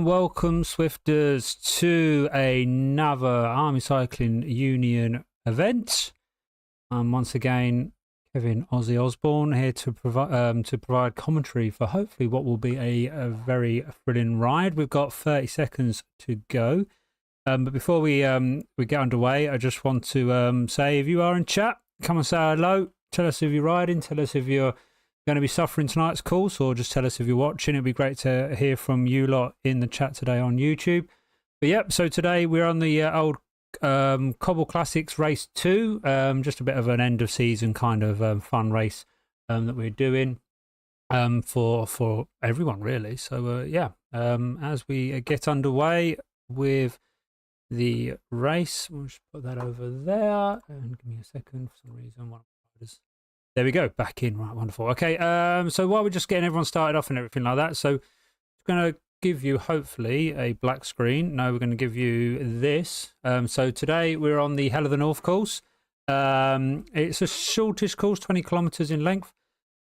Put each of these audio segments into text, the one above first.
and welcome Swifters to another Army Cycling Union event. Once again, Kevin Ozzy Osborne here to provide commentary for hopefully what will be a very thrilling ride. We've got 30 seconds to go, but before we get underway, I just want to say, if you are in chat, come and say hello. Tell us if you're riding. Tell us if you're going to be suffering tonight's course, or just tell us if you're watching. It'd be great to hear from you lot in the chat today on YouTube. But yep, so today we're on the old Cobble Classics Race 2, just a bit of an end of season kind of fun race that we're doing for everyone really. So yeah, as we get underway with the race, we'll just put that over there and give me a second for some reason. There we go, back in. Right, wonderful. Okay, so while we're just getting everyone started off and everything like that, so it's going to give you hopefully a black screen. No, we're going to give you this. So today we're on the Hell of the North course. It's a shortish course, 20 kilometers in length,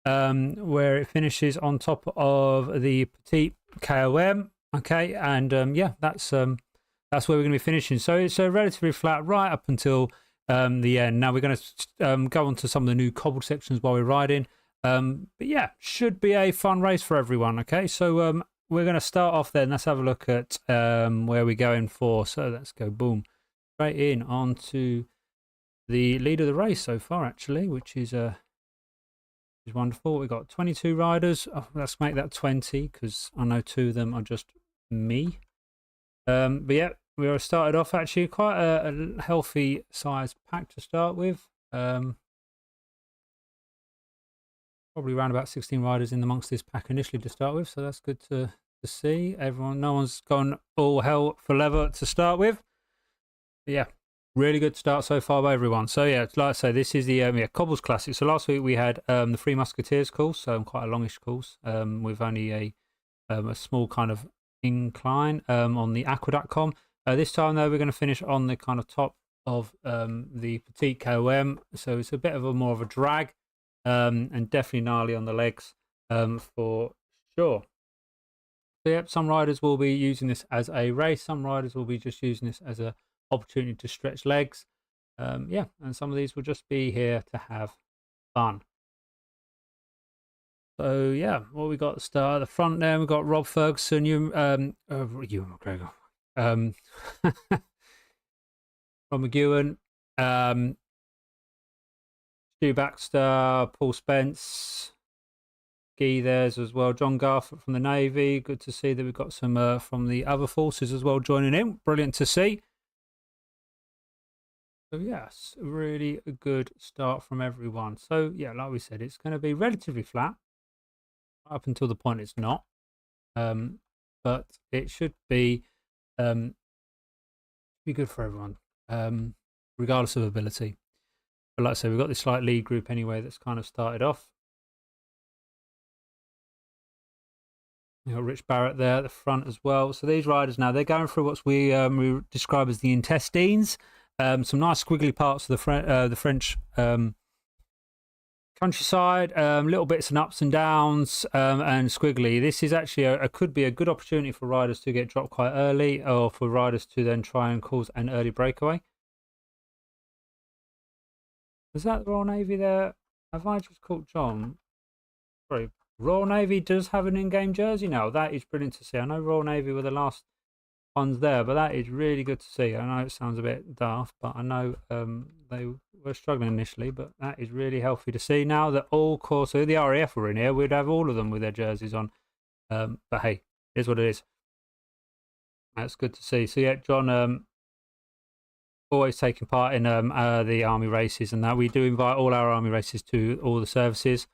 where it finishes on top of the Petite KOM. Okay, and yeah, that's where we're going to be finishing. So it's relatively flat right up until the end. Now we're going to go on to some of the new cobbled sections while we're riding. But yeah, should be a fun race for everyone. Okay, so we're going to start off then. Let's have a look at where we're going for. So let's go boom straight in onto the lead of the race so far, actually, which is wonderful. We've got 22 riders. Oh, let's make that 20 because I know 2 of them are just me. But yeah, we were started off actually quite a healthy sized pack to start with. Probably around about 16 riders in amongst this pack initially to start with, so that's good to see. No one's gone all hell for leather to start with. But yeah, really good start so far by everyone. So yeah, like I say, this is the Cobbles Classic. So last week we had the Three Musketeers course, so quite a longish course with only a small kind of incline on the aqua.com. This time though, we're going to finish on the kind of top of the Petite KOM, so it's a bit of more of a drag, and definitely gnarly on the legs for sure. So yep, some riders will be using this as a race, some riders will be just using this as an opportunity to stretch legs. Yeah, and some of these will just be here to have fun. So yeah, what we got at the start, at the front there, we've got Rob Ferguson, Ewan McGregor, Rob McGeown, Stu Baxter, Paul Spence, Guy there's as well, John Garth from the Navy. Good to see that we've got some from the other forces as well joining in. Brilliant to see. So yes, really a good start from everyone. So yeah, like we said, it's going to be relatively flat up until the point it's not, but it should be good for everyone, regardless of ability. But like I said, we've got this slight lead group anyway that's kind of started off. We've got Rich Barrett there at the front as well. So these riders now, they're going through what we describe as the intestines, some nice squiggly parts of the French countryside, little bits and ups and downs, and squiggly. This is actually could be a good opportunity for riders to get dropped quite early, or for riders to then try and cause an early breakaway. Is that the Royal Navy there? Have I just caught John? Sorry, Royal Navy does have an in-game jersey now. That is brilliant to see. I know Royal Navy were the last ones there, but that is really good to see. I know it sounds a bit daft, but I know they were struggling initially, but that is really healthy to see. Now that all course, so the RAF were in here, we'd have all of them with their jerseys on. But hey, it is what it is. That's good to see. So yeah, John always taking part in the army races, and that we do invite all our army races to all the services.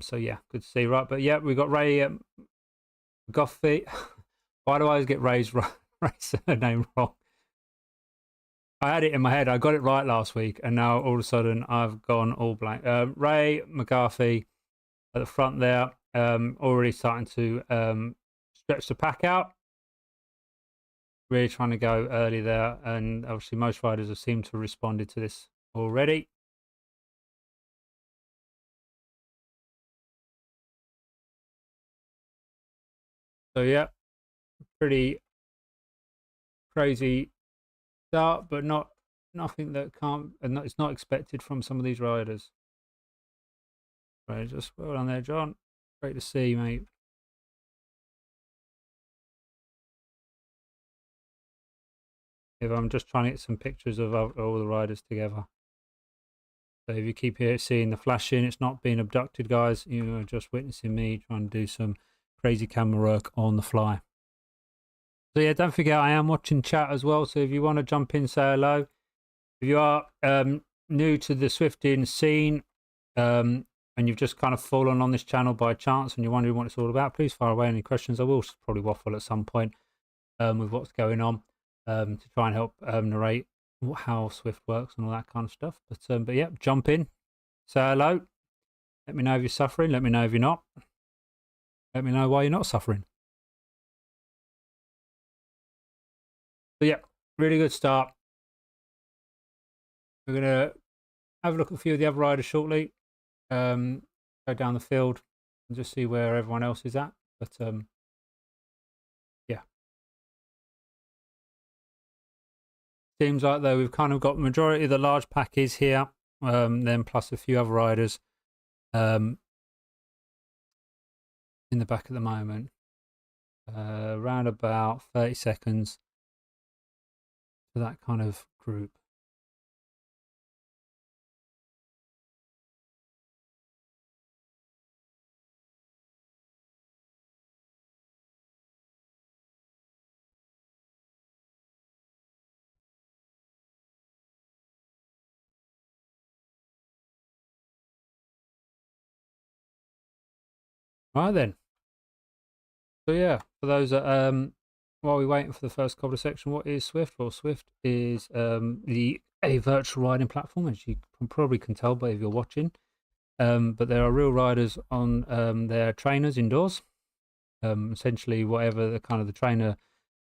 So yeah, good to see. Right, but yeah, we've got Ray Goffey. Why do I always get Ray's name wrong? I had it in my head. I got it right last week, and now all of a sudden I've gone all blank. Ray McGarvey at the front there, already starting to stretch the pack out. Really trying to go early there, and obviously most riders have seemed to have responded to this already. So yeah, pretty crazy start, but nothing that can't, and it's not expected from some of these riders. Right, just well done there, John. Great to see, mate. If I'm just trying to get some pictures of all the riders together. So if you keep seeing the flashing, it's not being abducted, guys. You are just witnessing me trying to do some crazy camera work on the fly. So yeah, don't forget I am watching chat as well. So if you want to jump in, say hello. If you are new to the Swifting scene and you've just kind of fallen on this channel by chance and you're wondering what it's all about, please fire away any questions. I will probably waffle at some point with what's going on to try and help narrate how Swift works and all that kind of stuff. But yeah, jump in, say hello. Let me know if you're suffering. Let me know if you're not. Let me know why you're not suffering. But yeah, really good start. We're going to have a look at a few of the other riders shortly. Go down the field and just see where everyone else is at. But yeah. Seems like though we've kind of got the majority of the large pack is here. Then plus a few other riders in the back at the moment. Around about 30 seconds for that kind of group. Right then. So yeah, for those that while we're waiting for the first Cobble section, what is Swift? Well, Swift is a virtual riding platform, as you probably can tell by if you're watching. But there are real riders on their trainers indoors. Essentially, whatever the kind of the trainer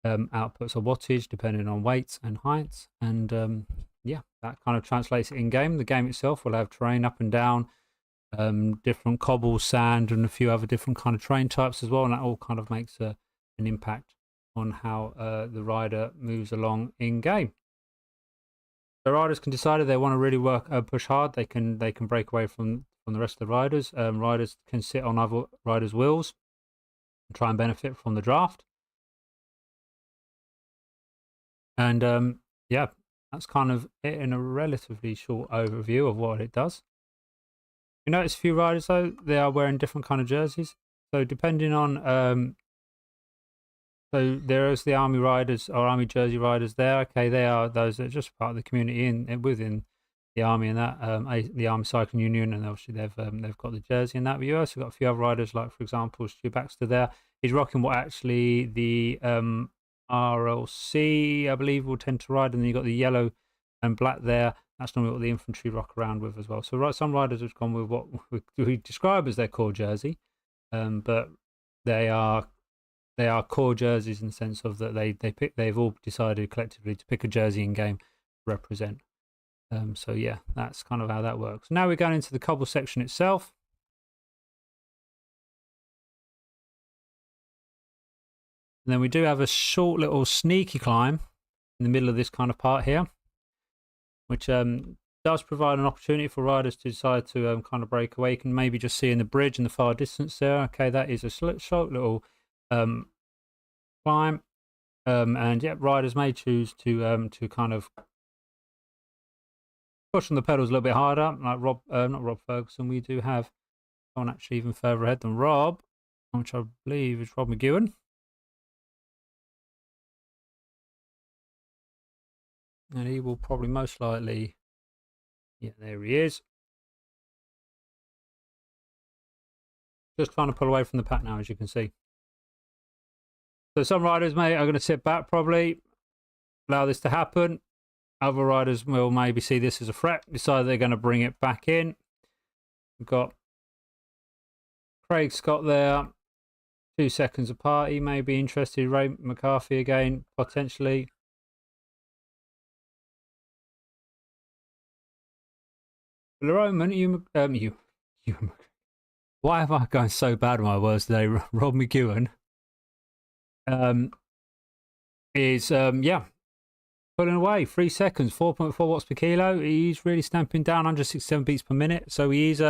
outputs or wattage, depending on weights and heights, and yeah, that kind of translates it in game. The game itself will have terrain up and down, different cobbles, sand, and a few other different kind of terrain types as well, and that all kind of makes an impact on how the rider moves along in game. The riders can decide if they want to really push hard. They can break away from the rest of the riders. Riders can sit on other riders' wheels and try and benefit from the draft. And yeah, that's kind of it in a relatively short overview of what it does. You notice a few riders though, they are wearing different kind of jerseys. So depending on so there's the army riders or army jersey riders there. Okay, they are those that are just part of the community within the army and that the Army Cycling Union, and obviously they've got the jersey and that. But you also got a few other riders, like for example Stu Baxter there. He's rocking what actually the RLC, I believe, will tend to ride, and then you got the yellow and black there. That's normally what the infantry rock around with as well. So some riders have gone with what we describe as their core jersey, but they are core jerseys in the sense of that they've all decided collectively to pick a jersey in game to represent. So yeah, that's kind of how that works. Now we're going into the cobble section itself. And then we do have a short little sneaky climb in the middle of this kind of part here, which does provide an opportunity for riders to decide to kind of break away. You can maybe just see in the bridge in the far distance there. Okay, that is a short little climb. And yeah, riders may choose to kind of push on the pedals a little bit harder, like not Rob Ferguson. We do have someone actually even further ahead than Rob, which I believe is Rob McGowan. And he will probably most likely, yeah, there he is. Just trying to pull away from the pack now, as you can see. So some riders are going to sit back probably, allow this to happen. Other riders will maybe see this as a threat, decide they're going to bring it back in. We've got Craig Scott there, 2 seconds apart. He may be interested. Ray McCarthy again, potentially. For the moment, you. Why am I going so bad with my words today? Rob McGowan. is yeah, pulling away 3 seconds, 4.4 watts per kilo. He's really stamping down 167 beats per minute. So he's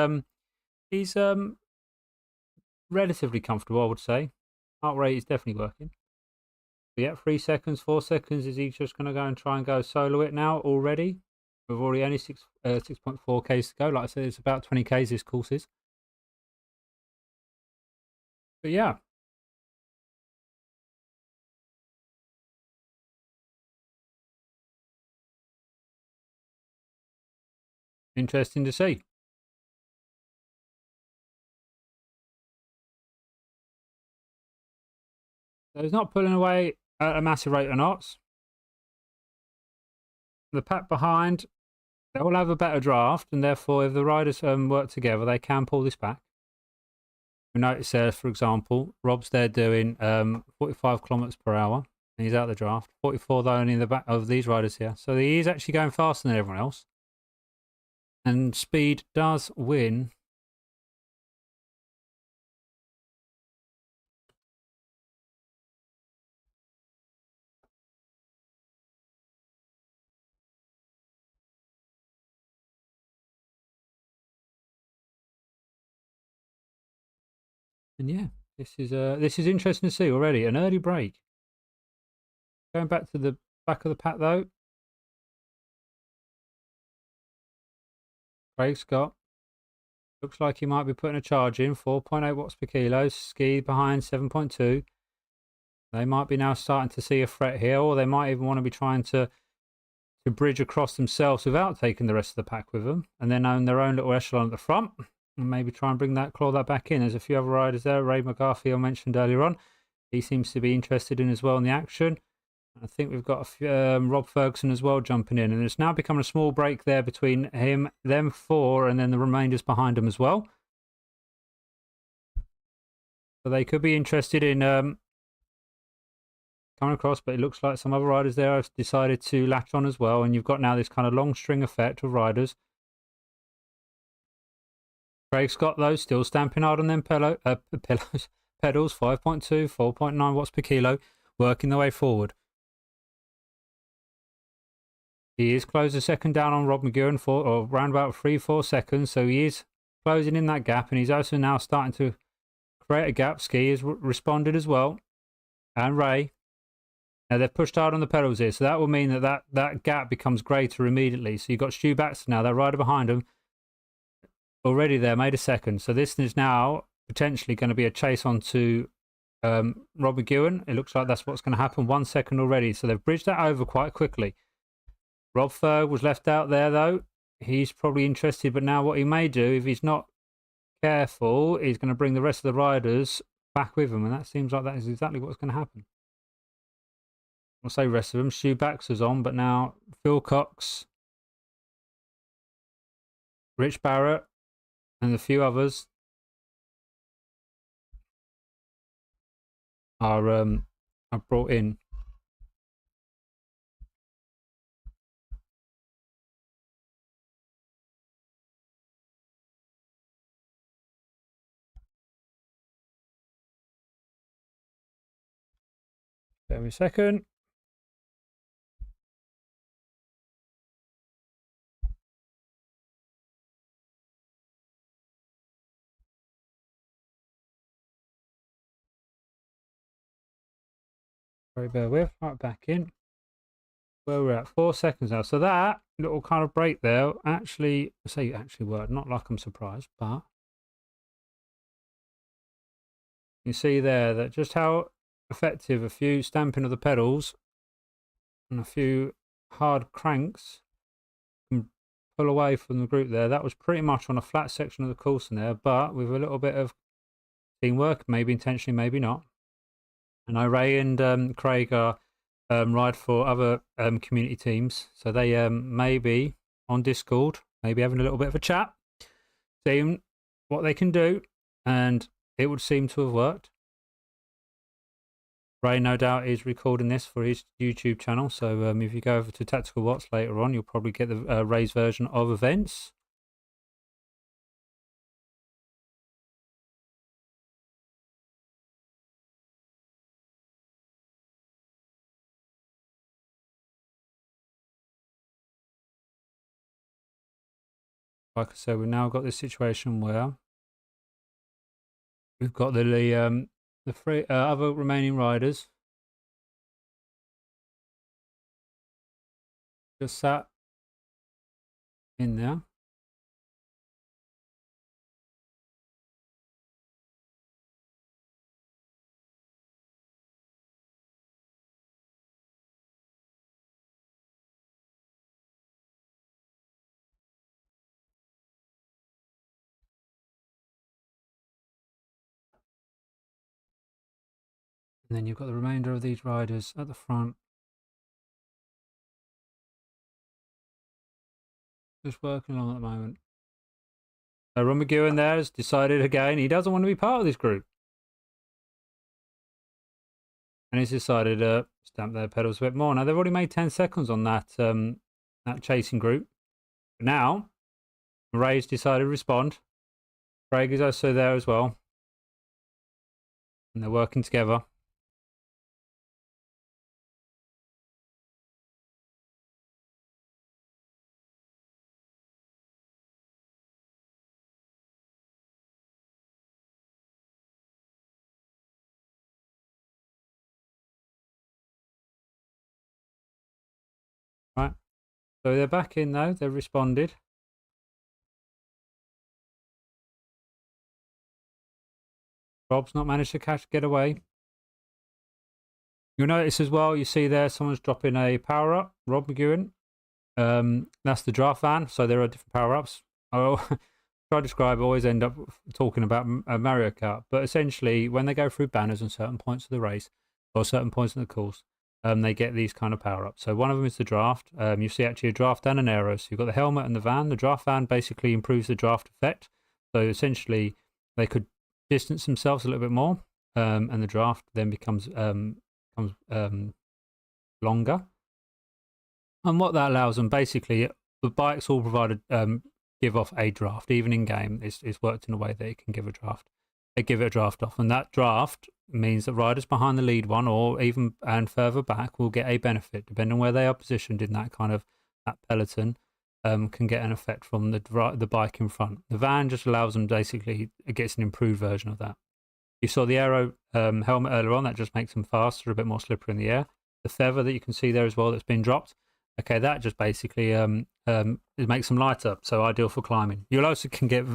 relatively comfortable, I would say. Heart rate is definitely working. But yeah, 3 seconds, 4 seconds. Is he just going to go and try and go solo it now already? We've already only 6.4 Ks to go. Like I said, it's about 20 Ks this course is. But yeah, interesting to see. So he's not pulling away at a massive rate of knots. The pack behind, they will have a better draft, and therefore, if the riders work together, they can pull this back. We notice there, for example, Rob's there doing 45 kilometers per hour. And he's out the draft. 44 though, only in the back of these riders here. So he is actually going faster than everyone else. And speed does win. And yeah, this is interesting to see already. An early break. Going back to the back of the pack though. Craig Scott. Looks like he might be putting a charge in. 4.8 watts per kilo. Ski behind 7.2. They might be now starting to see a threat here, or they might even want to be trying to bridge across themselves without taking the rest of the pack with them, and then own their own little echelon at the front, and maybe try and claw that back in. There's a few other riders there. Ray McGarvey I mentioned earlier on. He seems to be interested in as well in the action. I think we've got a few, Rob Ferguson as well jumping in, and it's now become a small break there between them four, and then the remainders behind them as well. So they could be interested in coming across, but it looks like some other riders there have decided to latch on as well, and you've got now this kind of long string effect of riders. Craig Scott, though, still stamping hard on them pedals, 5.2, 4.9 watts per kilo, working the way forward. He is closed a second down on Rob McGowan for around about 3-4 seconds, so he is closing in that gap, and he's also now starting to create a gap. Ski has responded as well, and Ray. Now they've pushed hard on the pedals here, so that will mean that gap becomes greater immediately. So you've got Stu Baxter now, that rider behind him, already there, made a second. So this is now potentially going to be a chase onto Rob McGowan. It looks like that's what's going to happen. 1 second already. So they've bridged that over quite quickly. Rob Ferg was left out there, though. He's probably interested, but now what he may do, if he's not careful, is going to bring the rest of the riders back with him. And that seems like that is exactly what's going to happen. I'll say rest of them. Stu Baxter's on, but now Phil Cox, Rich Barrett, and a few others are brought in. Bear me a second. Sorry, bear with. Right, back in. Where we're at, 4 seconds now. So that little kind of break there actually worked. Not like I'm surprised, but you see there that just how effective a few stamping of the pedals and a few hard cranks can pull away from the group there. That was pretty much on a flat section of the course in there, but with a little bit of teamwork, maybe intentionally, maybe not. And I Ray and Craig are ride for other community teams, so they may be on Discord, maybe having a little bit of a chat, seeing what they can do, and it would seem to have worked. Ray, no doubt, is recording this for his YouTube channel, so if you go over to Tactical Watts later on, you'll probably get the Ray's version of events. like I said, we've now got this situation where we've got the three other remaining riders just sat in there. And then you've got the remainder of these riders at the front. Just working along at the moment. So Ron McGowan there has decided again he doesn't want to be part of this group. And he's decided to stamp their pedals a bit more. Now they've already made 10 seconds on that that chasing group. But now Ray's decided to respond. Craig is also there as well. And they're working together. Right. So they're back in though, they've responded. Rob's not managed to get away. You'll notice as well, you see there someone's dropping a power up, Rob McGowan. That's the draft van, so there are different power ups. I'll try to describe, I always end up talking about Mario Kart, but essentially when they go through banners on certain points of the race or certain points in the course, they get these kind of power ups. So one of them is the draft. You see actually a draft and an aero. So you've got the helmet and the van. The draft van basically improves the draft effect. So essentially they could distance themselves a little bit more, and the draft then becomes longer. And what that allows them, basically, the bikes all provided give off a draft, even in game. It's worked in a way that it can give a draft. They give it a draft off, and that draft means that riders behind the lead one, or even and further back, will get a benefit depending on where they are positioned in that kind of that peloton. Can get an effect from the bike in front. The van just allows them, basically, it gets an improved version of that. You saw the aero helmet earlier on, that just makes them faster, a bit more slippery in the air. The feather that you can see there as well that's been dropped, okay, that just basically it makes them lighter, so ideal for climbing. You also can get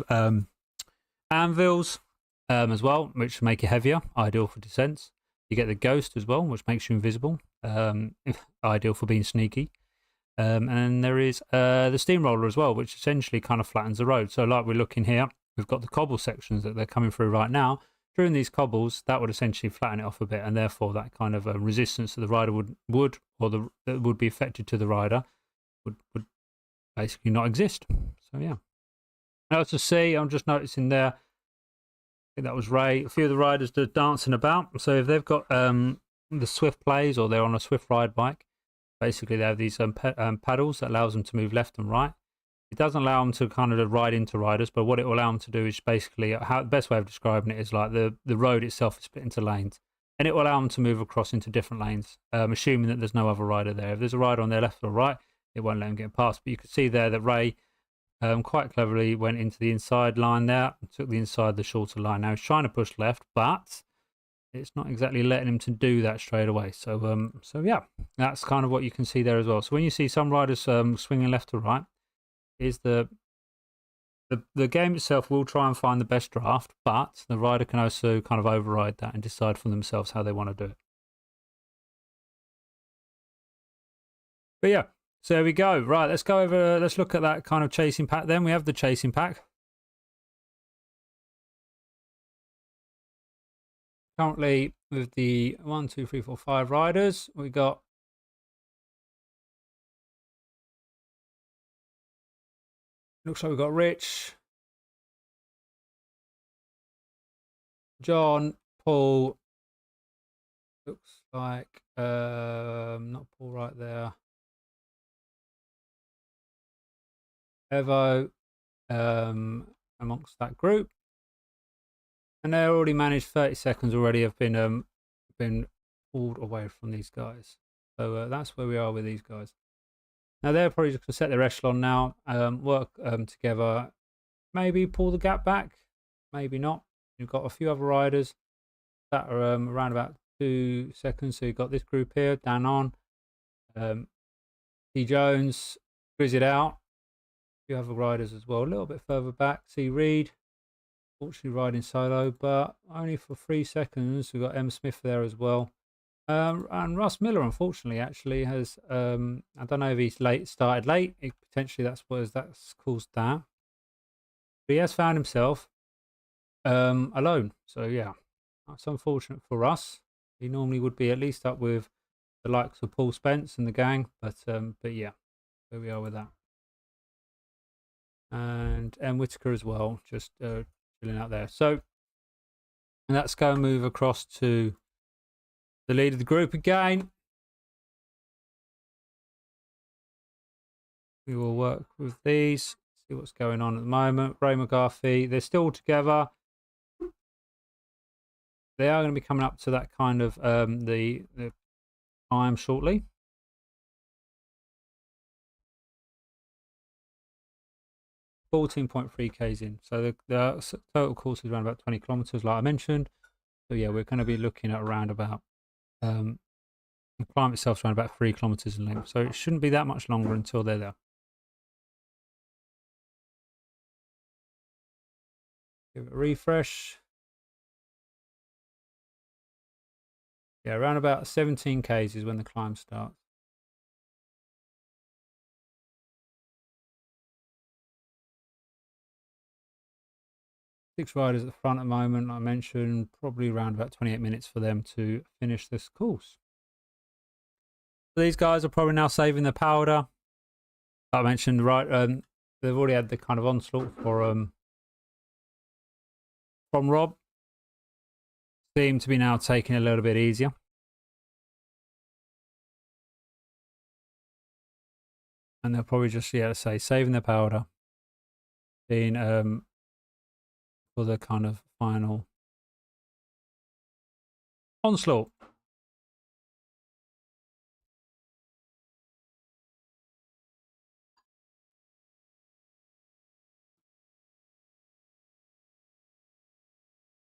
anvils as well, which make you heavier, ideal for descents. You get the ghost as well, which makes you invisible, ideal for being sneaky. And there is the steamroller as well, which essentially kind of flattens the road. So like we're looking here, we've got the cobble sections that they're coming through right now. During these cobbles, that would essentially flatten it off a bit, and therefore that kind of resistance that the rider that would be affected to the rider would basically not exist. So yeah. Now to see, I'm just noticing there, I think that was Ray, a few of the riders are dancing about. So if they've got the Swift plays, or they're on a Swift ride bike, basically they have these paddles that allows them to move left and right. It doesn't allow them to kind of ride into riders, but what it will allow them to do is basically, the best way of describing it is like the road itself is split into lanes, and it will allow them to move across into different lanes, assuming that there's no other rider there. If there's a rider on their left or right, it won't let them get past. But you can see there that Ray quite cleverly went into the inside line there, and took the inside the shorter line. Now he's trying to push left, but it's not exactly letting him to do that straight away. So yeah, that's kind of what you can see there as well. So when you see some riders swinging left to right, is the game itself will try and find the best draft, but the rider can also kind of override that and decide for themselves how they want to do it. But yeah, so there we go. Right, let's look at that kind of chasing pack then. We have the chasing pack. Currently with the 1, 2, 3, 4, 5 riders, we got looks like we've got Rich, John, Paul, looks like not Paul right there, Evo amongst that group, and they already managed 30 seconds already have been pulled away from these guys. So that's where we are with these guys. Now they're probably just going to set their echelon now, work together, maybe pull the gap back, maybe not. You've got a few other riders that are around about 2 seconds. So you've got this group here, Dan on, T Jones, Grizzled out. A few other riders as well, a little bit further back. C Reed, fortunately riding solo, but only for 3 seconds. We've got M Smith there as well. And Russ Miller, unfortunately, actually has, I don't know if he's started late. Potentially that's caused that. But he has found himself alone. So yeah, that's unfortunate for Russ. He normally would be at least up with the likes of Paul Spence and the gang. But yeah, there we are with that. And Whitaker as well, just chilling out there. So let's go and move across to the lead of the group again. We will work with these, see what's going on at the moment. Ray McGarvey, they're still together. They are going to be coming up to that kind of the time shortly. .3 Ks in. So the total course is around about 20 kilometers, like I mentioned. So yeah, we're going to be looking at around about the climb itself is around about 3 kilometers in length. So it shouldn't be that much longer until they're there. Give it a refresh. Yeah, around about 17 Ks is when the climb starts. Six riders at the front at the moment, like I mentioned, probably around about 28 minutes for them to finish this course. So these guys are probably now saving their powder. Like I mentioned, right, they've already had the kind of onslaught from Rob. Seem to be now taking a little bit easier. And they'll probably just, yeah, say saving their powder. Being for the kind of final onslaught.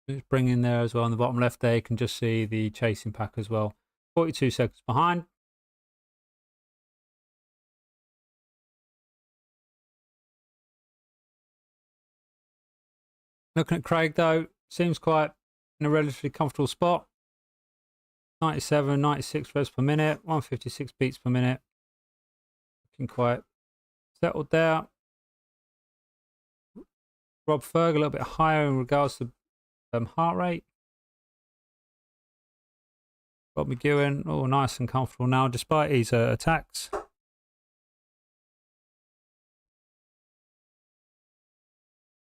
Just bring in there as well on the bottom left there, you can just see the chasing pack as well. 42 seconds behind. Looking at Craig though, seems quite in a relatively comfortable spot. 97, 96 revs per minute, 156 beats per minute. Looking quite settled there. Rob Ferg a little bit higher in regards to heart rate. Rob McEwen, oh, nice and comfortable now despite his attacks.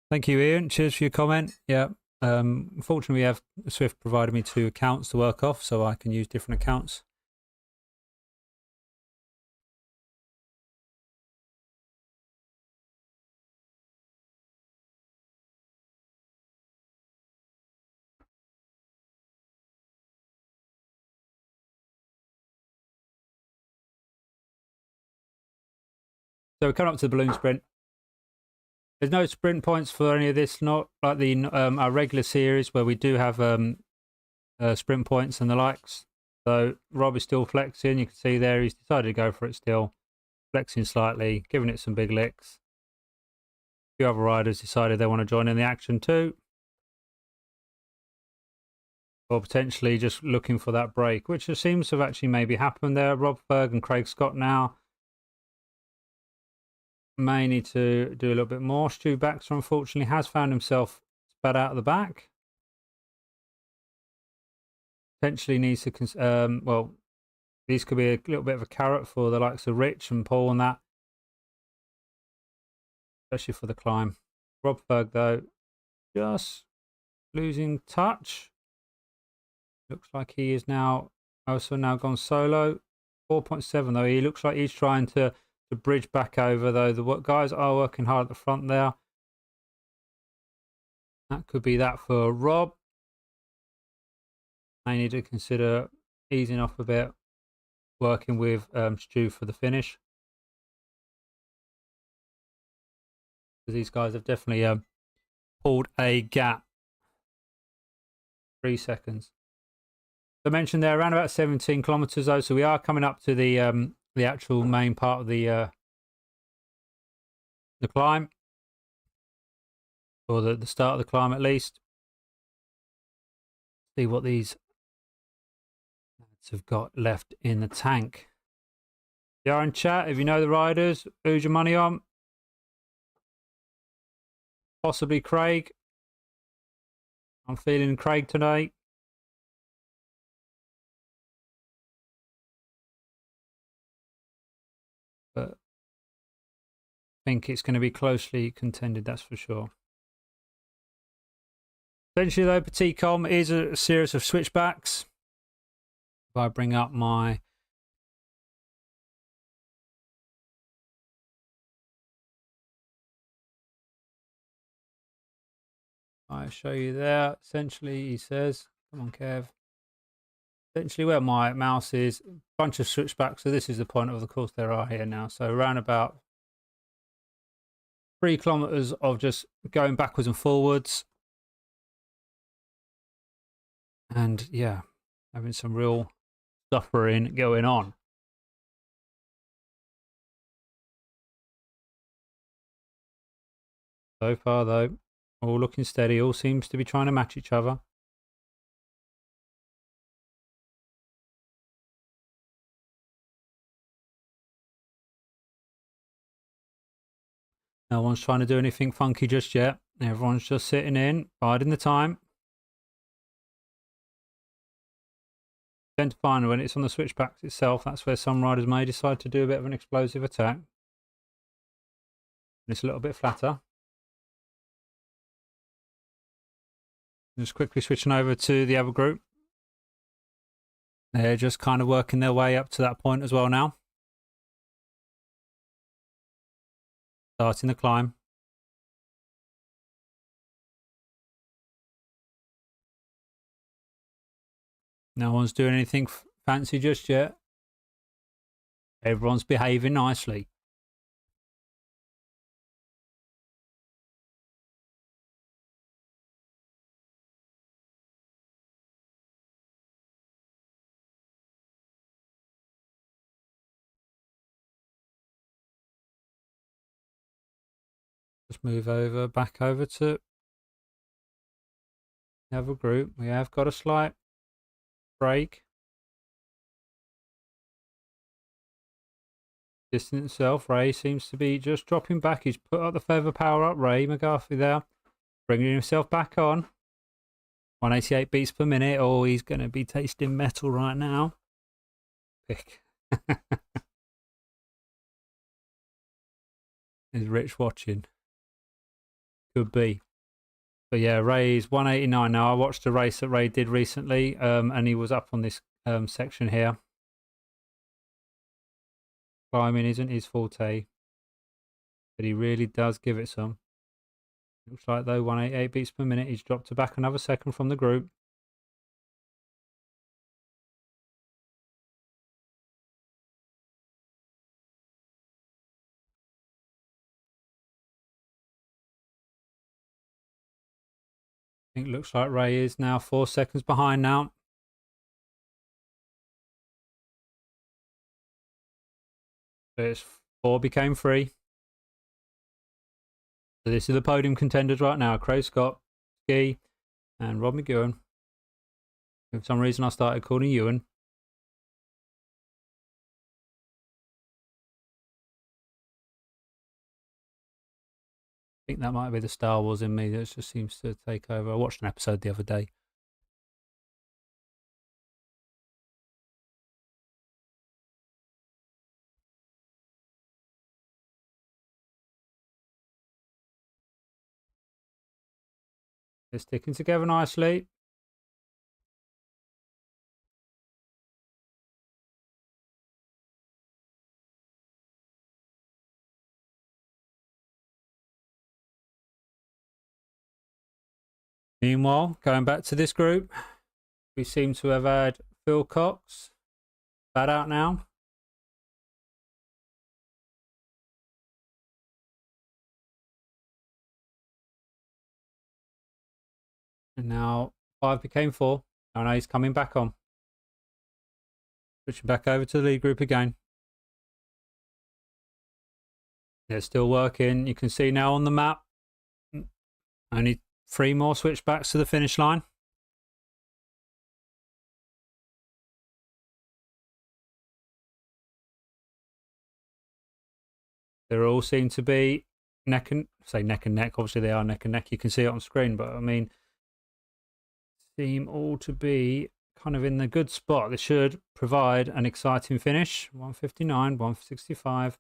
Thank you, Ian. Cheers for your comment. Yeah. Unfortunately, we have Swift provided me 2 accounts to work off, so I can use different accounts. So we're coming up to the balloon sprint. There's no sprint points for any of this, not like the our regular series where we do have sprint points and the likes. So Rob is still flexing. You can see there he's decided to go for it still. Flexing slightly, giving it some big licks. A few other riders decided they want to join in the action too. Or potentially just looking for that break, which seems to have actually maybe happened there. Rob Ferg and Craig Scott now may need to do a little bit more. Stu Baxter, unfortunately, has found himself spat out of the back. Potentially needs to, well, these could be a little bit of a carrot for the likes of Rich and Paul and that, especially for the climb. Rob Ferg, though, just losing touch. Looks like he is now also now gone solo. 4.7 though. He looks like he's trying to bridge back over though. The guys are working hard at the front there. That could be that for Rob. They need to consider easing off a bit, working with Stu for the finish. because these guys have definitely pulled a gap. 3 seconds. I mentioned they're around about 17 kilometers though, so we are coming up to the actual main part of the climb, or the start of the climb at least. See what these lads have got left in the tank. You are in chat. If you know the riders, who's your money on? Possibly Craig. I'm feeling Craig tonight. But I think it's going to be closely contended, that's for sure. Essentially though, Petit Com is a series of switchbacks. If I bring up my I show you there. Essentially, he says, come on, Kev. Essentially, where my mouse is, a bunch of switchbacks. So this is the point of the course there are here now. So around about 3 kilometers of just going backwards and forwards. And yeah, having some real suffering going on. So far, though, all looking steady. All seems to be trying to match each other. No one's trying to do anything funky just yet. Everyone's just sitting in, biding the time. Tend to find when it's on the switchbacks itself, that's where some riders may decide to do a bit of an explosive attack. It's a little bit flatter. Just quickly switching over to the other group. They're just kind of working their way up to that point as well now. Starting the climb. No one's doing anything fancy just yet. Everyone's behaving nicely. Just move over, back over to the other group. We have got a slight break. Distance itself, Ray seems to be just dropping back. He's put up the feather power up, Ray McGarvey there. Bringing himself back on. 188 beats per minute. Oh, he's going to be tasting metal right now. Pick. Is Rich watching? Could be. But yeah, Ray's 189 now. I watched a race that Ray did recently, and he was up on this section here. Climbing isn't his forte, but he really does give it some. Looks like though 188 beats per minute. He's dropped to back another second from the group. I think it looks like Ray is now 4 seconds behind now. So it's 4 became 3. So this is the podium contenders right now. Craig Scott, Ski, and Rob McGowan. For some reason I started calling Ewan. I think that might be the Star Wars in me that just seems to take over. I watched an episode the other day. They're sticking together nicely. Meanwhile, going back to this group, we seem to have had Phil Cox. That out now. And now 5 became 4. Oh no, he's coming back on. Switching back over to the lead group again. They're still working. You can see now on the map, only 3 more switchbacks to the finish line. They all seem to be neck and neck. Obviously, they are neck and neck. You can see it on screen, but I mean, seem all to be kind of in the good spot. They should provide an exciting finish. 159, 165.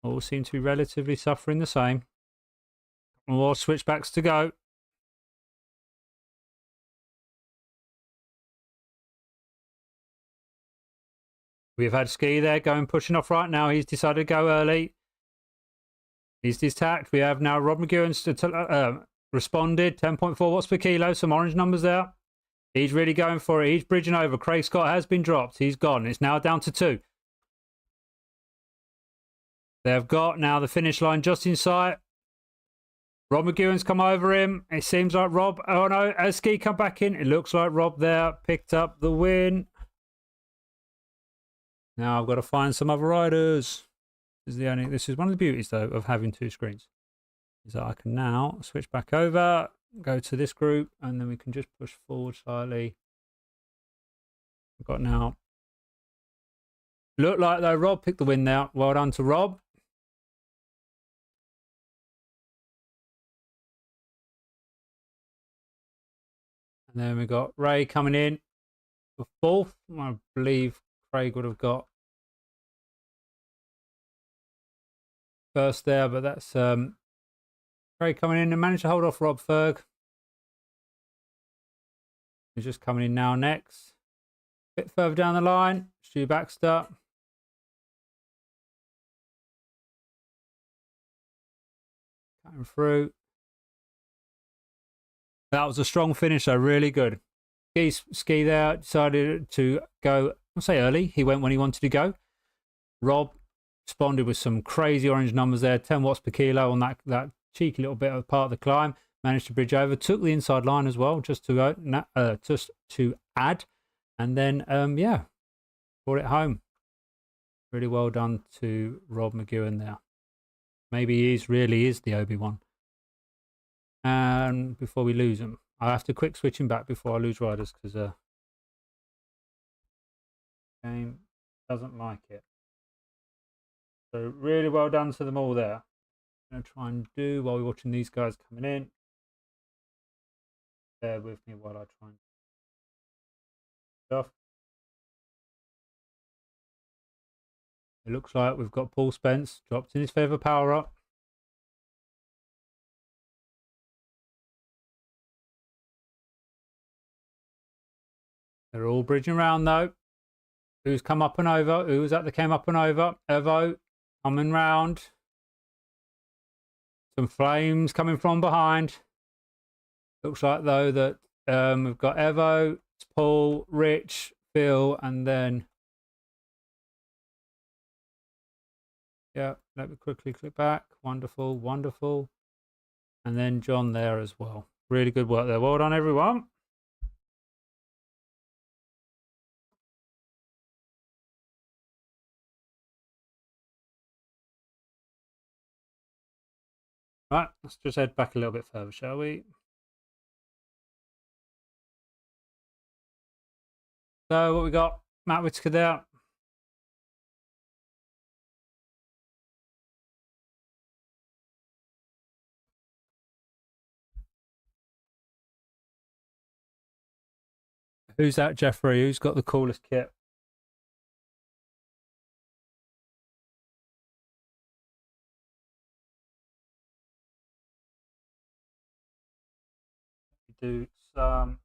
All seem to be relatively suffering the same. More switchbacks to go. We've had Ski there pushing off right now. He's decided to go early. He's distacked. We have now Rob McGowan's responded. 10.4 watts per kilo. Some orange numbers there. He's really going for it. He's bridging over. Craig Scott has been dropped. He's gone. It's now down to 2. They've got now the finish line just in sight. Rob McGowan's come over him. It seems like Rob... Oh, no. As Ski come back in, it looks like Rob there picked up the win. Now I've got to find some other riders. This is one of the beauties, though, of having 2 screens. Is that I can now switch back over, go to this group, and then we can just push forward slightly. We've got now... Look like, though, Rob picked the win now. Well done to Rob. And then we got Ray coming in for 4th. I believe Craig would have got first there, but that's Craig coming in and managed to hold off Rob Ferg. He's just coming in now next. A bit further down the line, Stu Baxter. Cutting through. That was a strong finish, though, really good. Ski there decided to go, I'll say early. He went when he wanted to go. Rob responded with some crazy orange numbers there, 10 watts per kilo on that cheeky little bit of part of the climb. Managed to bridge over, took the inside line as well, just to add, and then yeah, brought it home. Really well done to Rob McGowan there. Maybe he really is the Obi-Wan. And before we lose him, I have to quick switch him back before I lose riders because game doesn't like it. So really well done to them all there. I'm going to try and do while we're watching these guys coming in. Bear with me while I try and stuff. It looks like we've got Paul Spence dropped in his feather power up. They're all bridging around though. Who's come up and over? Who was that that came up and over? Evo coming round. Some flames coming from behind. Looks like though that we've got Evo, Paul, Rich, Phil, and then yeah, let me quickly click back. Wonderful, wonderful. And then John there as well. Really good work there. Well done, everyone. Right, let's just head back a little bit further, shall we? So what we got? Matt Whitaker there. Who's that, Jeffrey? Who's got the coolest kit? Do some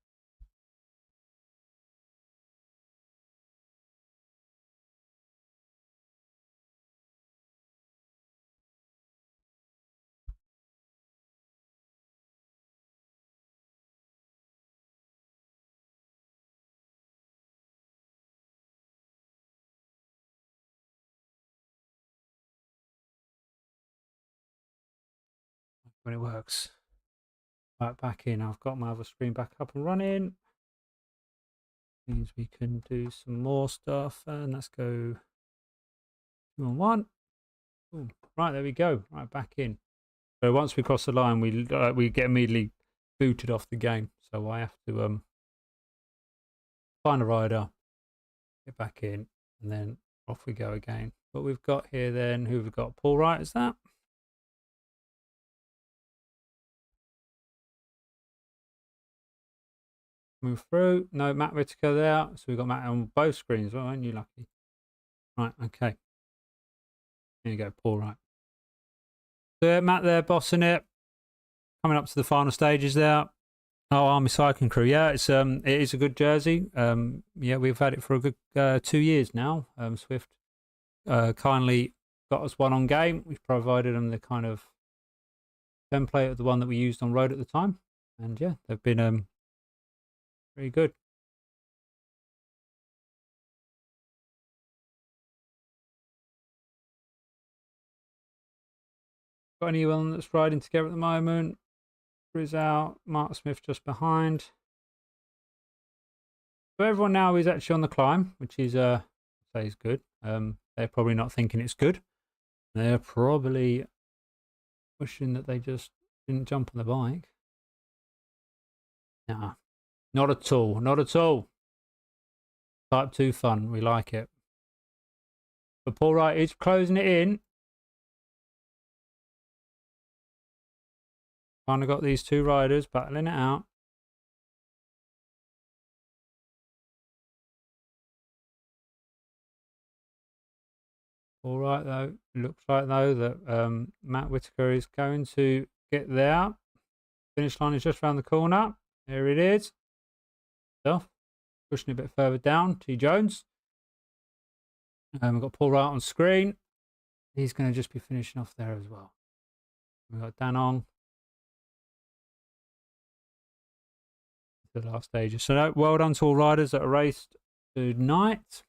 when it works. Right, back in. I've got my other screen back up and running. Means we can do some more stuff. And let's go 2 on 1. Ooh, right, there we go. Right, back in. So once we cross the line, we get immediately booted off the game. So I have to find a rider, get back in, and then off we go again. What we've got here then, who we've got? Paul Wright, is that? Move through. No, Matt Whitaker there. So we've got Matt on both screens. Well, aren't you lucky? Right, okay. There you go, Paul Wright. So Matt there, bossing it. Coming up to the final stages there. Oh, Army Cycling Crew. Yeah, it is a good jersey. Yeah, we've had it for a good 2 years now. Swift kindly got us one on game. We've provided them the kind of template of the one that we used on road at the time. And yeah, they've been very good. Got anyone that's riding together at the moment? Briz out, Mark Smith just behind. So everyone now is actually on the climb, which is say is good. They're probably not thinking it's good. They're probably wishing that they just didn't jump on the bike. Nah, not at all. Not at all. Type 2 fun. We like it. But Paul Wright is closing it in. Kind of got these two riders battling it out. All right, though. Looks like, though, that Matt Whitaker is going to get there. Finish line is just around the corner. There it is. Stuff. Pushing a bit further down. T. Jones. We've got Paul Wright on screen. He's going to just be finishing off there as well. We've got Dan on. The last stages. So well done to all riders that are raced tonight.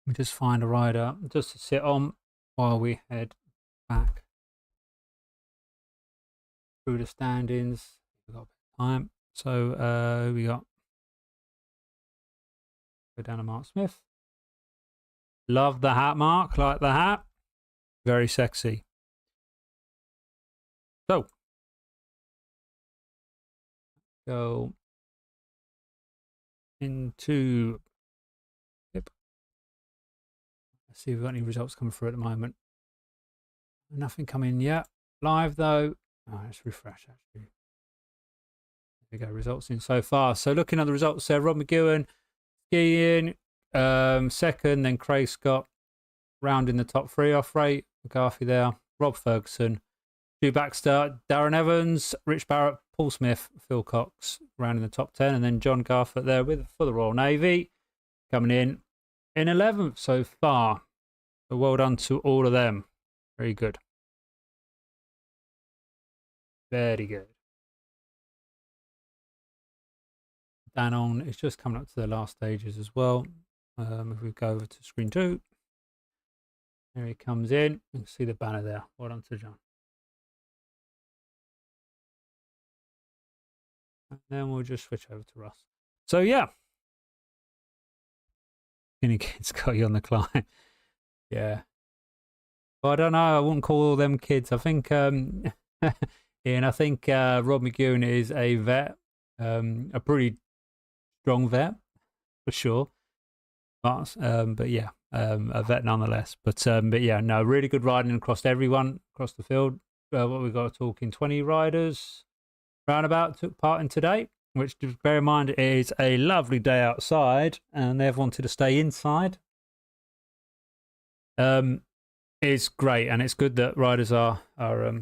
We just find a rider just to sit on while we head back through the standings. We've got a bit of time. So we got go down to Mark Smith. Love the hat, Mark. Like the hat. Very sexy. So go into let's see if we've got any results coming through at the moment. Nothing coming yet. Live though. Oh, let's refresh actually. There we go. Results in so far. So looking at the results there, Rob McGowan skiing second, then Craig Scott rounding the top 3 off rate. McCarthy there. Rob Ferguson. Stu Baxter, Darren Evans, Rich Barrett, Paul Smith, Phil Cox rounding the top 10, and then John Garford there for the Royal Navy coming in 11th so far. So well done to all of them. Very good. Very good. Dan on is just coming up to the last stages as well. If we go over to screen 2, there he comes in. You can see the banner there. Well done to John. And then we'll just switch over to Russ. So yeah. Skinny kids got you on the climb. Yeah. Well, I don't know. I wouldn't call all them kids. I think Ian, I think Rob McGowan is a vet. A pretty strong vet for sure. But yeah, a vet nonetheless. But yeah, no, really good riding across everyone across the field. What we got talking 20 riders roundabout took part in today, which, to bear in mind, is a lovely day outside, and they've wanted to stay inside. It's great, and it's good that riders are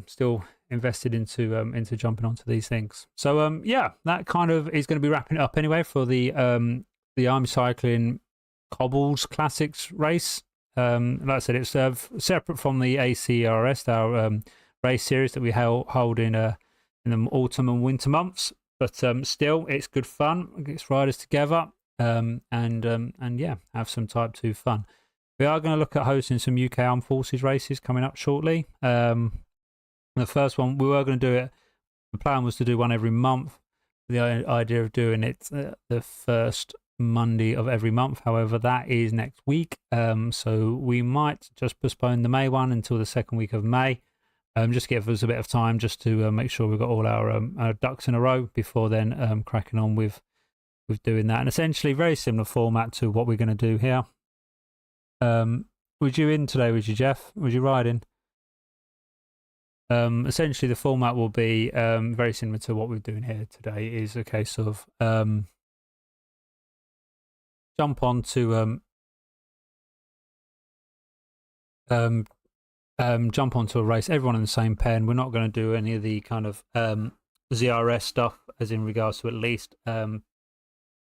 still invested into jumping onto these things. So yeah, that kind of is going to be wrapping it up anyway for the Army Cycling Cobbles Classics race. Like I said, it's separate from the ACeRS, our race series that we hold in the autumn and winter months, but still it's good fun. It gets riders together and yeah, have some type 2 fun. We are going to look at hosting some UK Armed Forces races coming up shortly. The first one, we were going to do it, the plan was to do one every month. The idea of doing it the first Monday of every month. However, that is next week. So we might just postpone the May one until the second week of May. Just give us a bit of time just to make sure we've got all our ducks in a row before then cracking on with doing that. And essentially, very similar format to what we're going to do here. Was you in today? Was you, Jeff? Was you riding? Essentially, the format will be very similar to what we're doing here today. It is a case of jump on to jump onto a race. Everyone in the same pen. We're not going to do any of the kind of ZRS stuff, as in regards to at least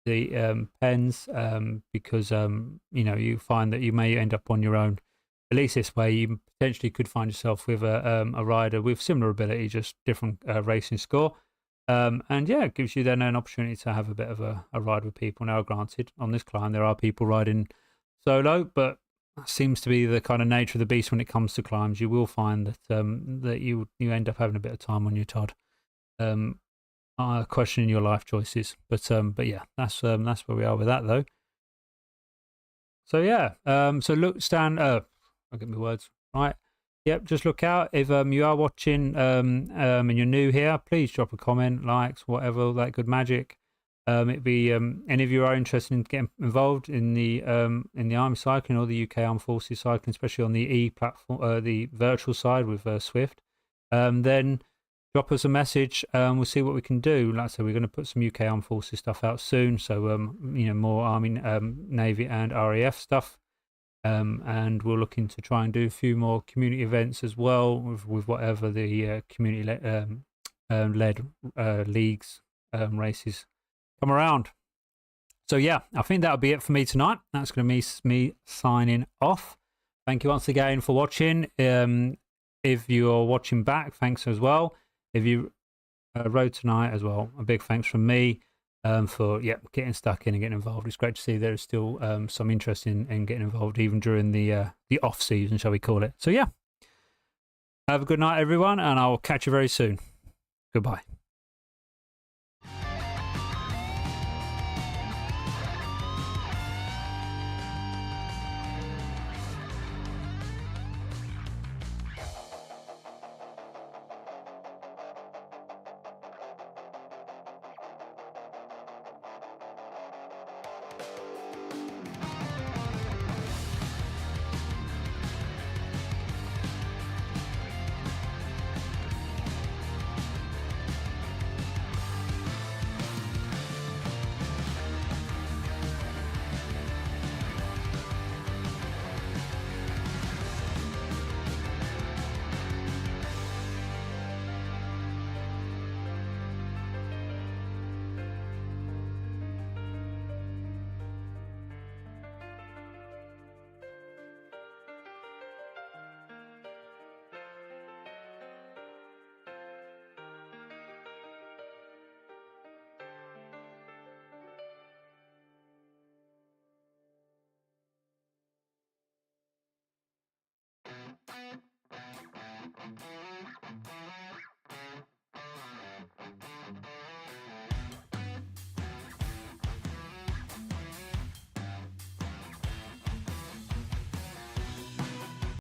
the pens, because you find that you may end up on your own. At least this way, you potentially could find yourself with a rider with similar ability, just different racing score. And yeah, it gives you then an opportunity to have a bit of a ride with people. Now, granted, on this climb, there are people riding solo, but that seems to be the kind of nature of the beast when it comes to climbs. You will find that that you end up having a bit of time on your Todd, questioning your life choices. But yeah, that's where we are with that, though. So yeah, so look, Stan. I'll get my words right. Yep, just look out if you are watching and you're new here. Please drop a comment, likes, whatever, that good magic. It'd be any of you are interested in getting involved in the army cycling or the UK Armed Forces cycling, especially on the E platform, the virtual side with Swift. Then drop us a message. We'll see what we can do. Like I said, we're going to put some UK Armed Forces stuff out soon. So more Army, Navy, and RAF stuff. And we're looking to try and do a few more community events as well with whatever the community led leagues races come around. So yeah, I think that'll be it for me tonight. That's going to be me signing off. Thank you once again for watching. If you're watching back, thanks as well. If you rode tonight as well, a big thanks from me. For getting stuck in and getting involved. It's great to see there's still some interest in getting involved even during the off season, shall we call it. So yeah, have a good night everyone, and I'll catch you very soon. Goodbye.